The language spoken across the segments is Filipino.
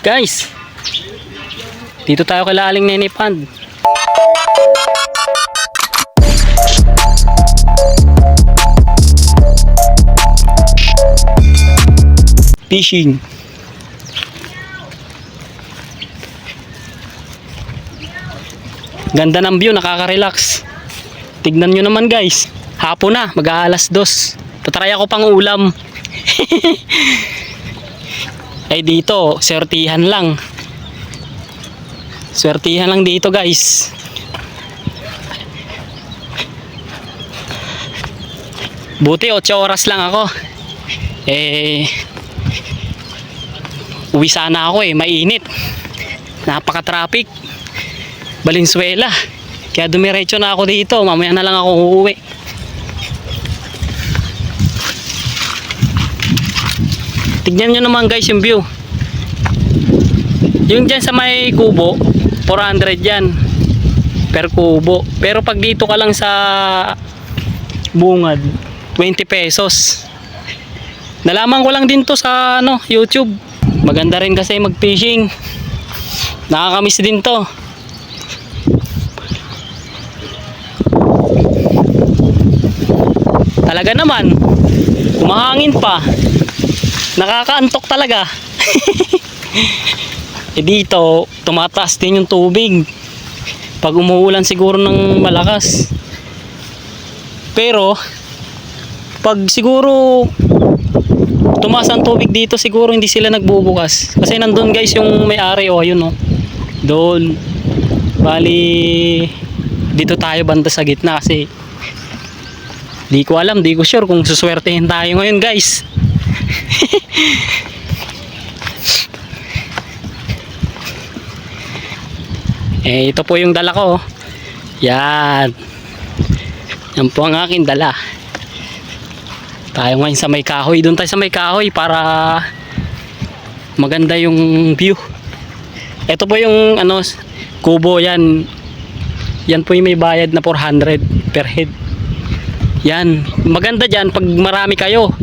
Guys, dito tayo kay Aling Nene Pond. Fishing. Ganda ng view, nakaka-relax. Tignan nyo naman guys, hapon na, mag-aalas 2. Tatry ako pang ulam. Ay dito, swertihan lang. Swertihan lang dito guys. Buti 8 oras lang ako. Uwi sana ako mainit. Napaka-traffic. Valenzuela. Kaya dumiretso na ako dito. Mamaya na lang ako uuwi. Tignan nyo naman guys yung view. Yung dyan sa may kubo, 400 yan per kubo. Pero pag dito ka lang sa bungad, 20 pesos. Nalaman ko lang din to sa YouTube. Maganda rin kasi mag-fishing. Nakakamiss din to. Talaga naman, kumahangin pa. Nakakaantok talaga. Dito, tumataas din yung tubig. Pag umuulan siguro ng malakas. Pero, pag siguro tumaas ang tubig dito, siguro hindi sila nagbubukas. Kasi nandun guys yung may-ari, ayun doon. Bali, dito tayo banda sa gitna kasi di ko alam, di ko sure kung suswertehin tayo ngayon guys. Ito po yung dala ko. Yan. Yan po ang aking dala. Tayo ngayon sa may kahoy. Doon tayo sa may kahoy para maganda yung view. Ito po yung kubo yan. Yan po yung may bayad na 400 per head. Yan. Maganda dyan pag marami kayo.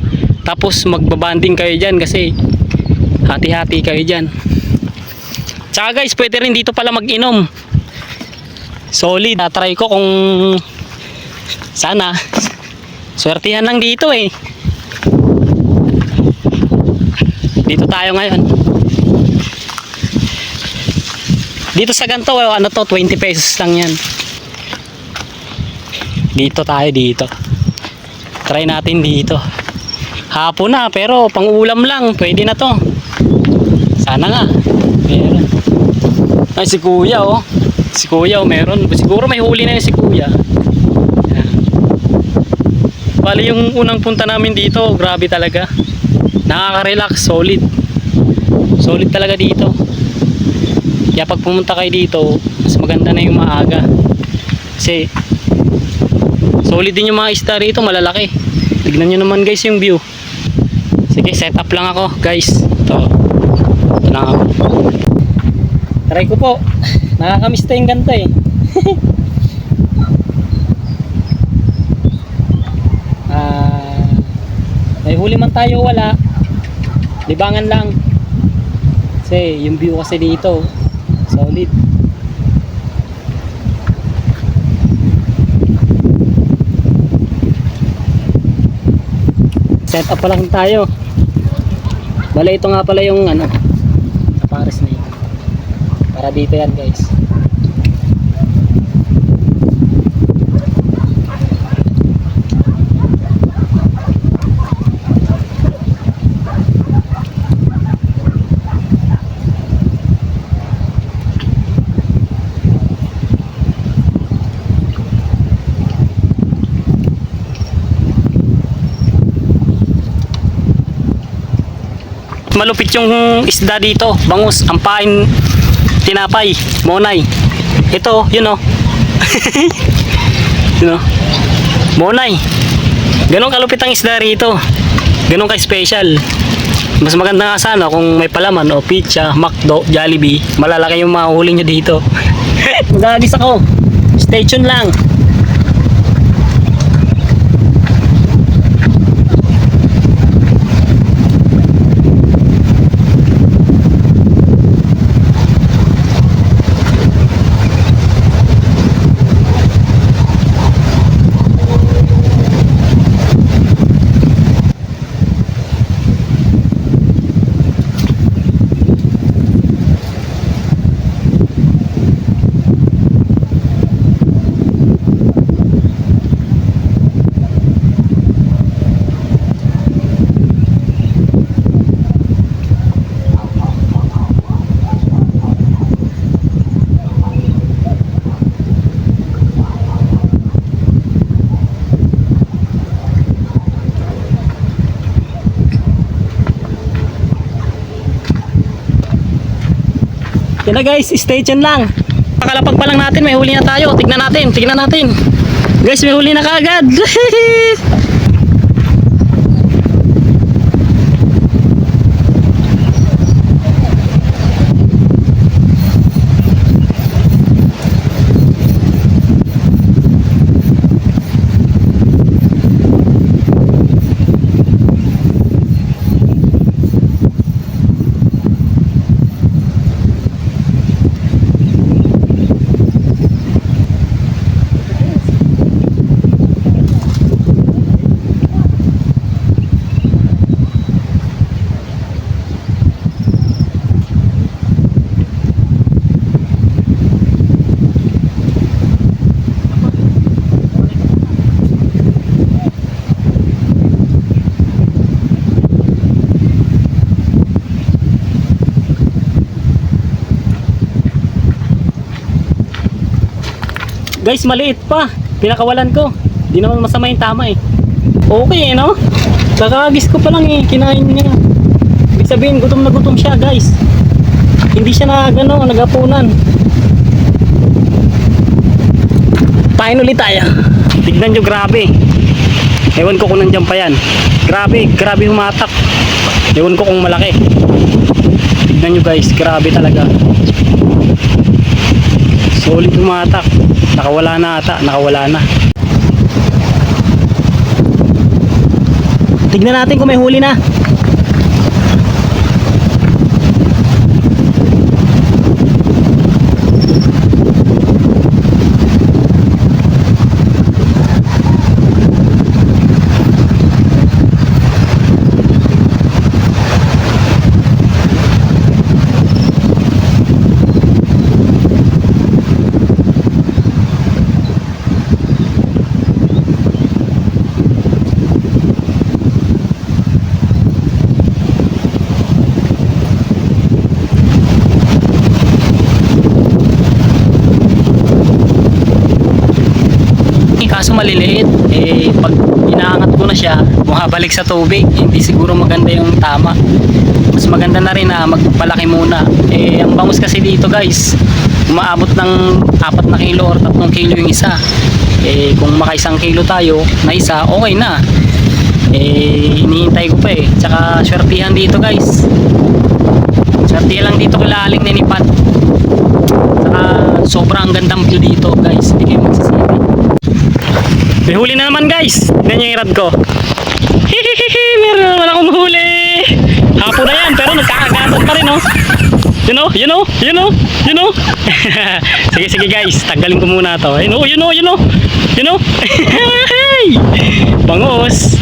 Tapos magbabanding kayo dyan kasi hati-hati kayo dyan. Tsaka guys, pwede rin dito pala mag-inom. Solid. Try ko kung sana. Swertihan lang dito Dito tayo ngayon. Dito sa ganito, 20 pesos lang yan. Dito tayo dito. Try natin dito. Hapon na pero pang ulam lang, pwede na to. Sana nga. Meron. Ay si Kuya Si Kuya meron. Siguro may huli na yun si Kuya. Yan. Bali yung unang punta namin dito, grabe talaga. Nakaka-relax, solid. Solid talaga dito. Kaya pag pumunta kayo dito, mas maganda na yung maaga. Kasi solid din yung mga isda rito, malalaki. Tignan nyo naman guys yung view. Sige, set up lang ako guys. Ito lang ako. Try ko po. Nakakamiss tayong ganito may huli man tayo wala. Libangan lang. Kasi yung view kasi dito solid. Set up pa lang tayo. Bale ito nga pala yung Paris na yun. Para dito yan guys. Malupit yung isda dito, bangus, ampain, tinapay, monay. Ito, monay. Ganun kalupit ang isda rito. Ganun ka-special. Mas maganda nga sana kung may palaman o pizza, McDo, Jollibee. Malalaki yung mahuli nyo dito. Gagis ako. Stay tuned lang. Yan na guys, stay tuned lang. Pakalapag pa lang natin, may huli na tayo. Tignan natin. Guys, may huli na kaagad. Guys, maliit pa. Pinakawalan ko. Di naman masama yung tama eh. Okay eh, no? Kakagis ko pa lang eh. Kinain niya. Ibig sabihin, gutom na gutom siya, guys. Hindi siya nagapunan. Pahin ulit tayo. Tignan nyo, grabe. Ewan ko kung nandiyan pa yan. Grabe humatak. Ewan ko kung malaki. Tignan nyo guys, grabe talaga. Solid humatak. Nakawala na ata, nakawala na. Tignan natin kung may huli na. Kaso maliliit, pag inaangat ko na siya, bumabalik sa tubig, hindi siguro maganda yung tama. Mas maganda na rin na magpalaki muna. Ang bangus kasi dito guys, umaabot ng 4 na kilo or 3 kilo yung isa. Kung maka 1 kilo tayo na isa, okay na. Hinihintay ko pa Tsaka swertihan dito guys. Swertihan lang dito kalaling ninipan. Tsaka sobrang gandang view dito guys, hindi kayo magsasabi. May huli na naman guys. Tignan nyo yung rad ko. Hihihihi, meron naman akong huli. Hapon na yan, pero nagkakagatot pa rin, oh. You know. Sige guys, tanggalin ko muna to. You know. Bangus.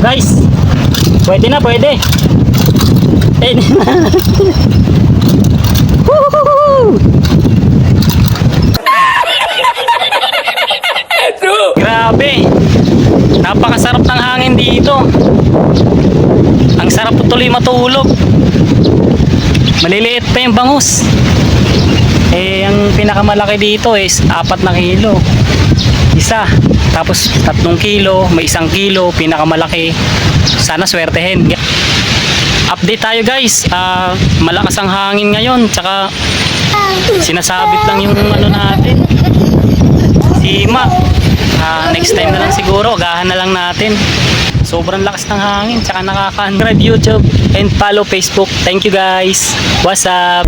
Guys, pwede na. Grabe, napakasarap ng hangin dito. Ang sarap tuloy matulog. Maliliit pa yung bangus. Ang pinakamalaki dito is 4 na kilo. Isa. Tapos 3 kilo, may 1 kilo, pinakamalaki. Sana swertehin. Update tayo guys. Malakas ang hangin ngayon. Tsaka sinasabit lang yung natin. Sima. Next time na lang siguro. Agahan na lang natin. Sobrang lakas ng hangin. Tsaka nakaka-subscribe YouTube and follow Facebook. Thank you guys. What's up?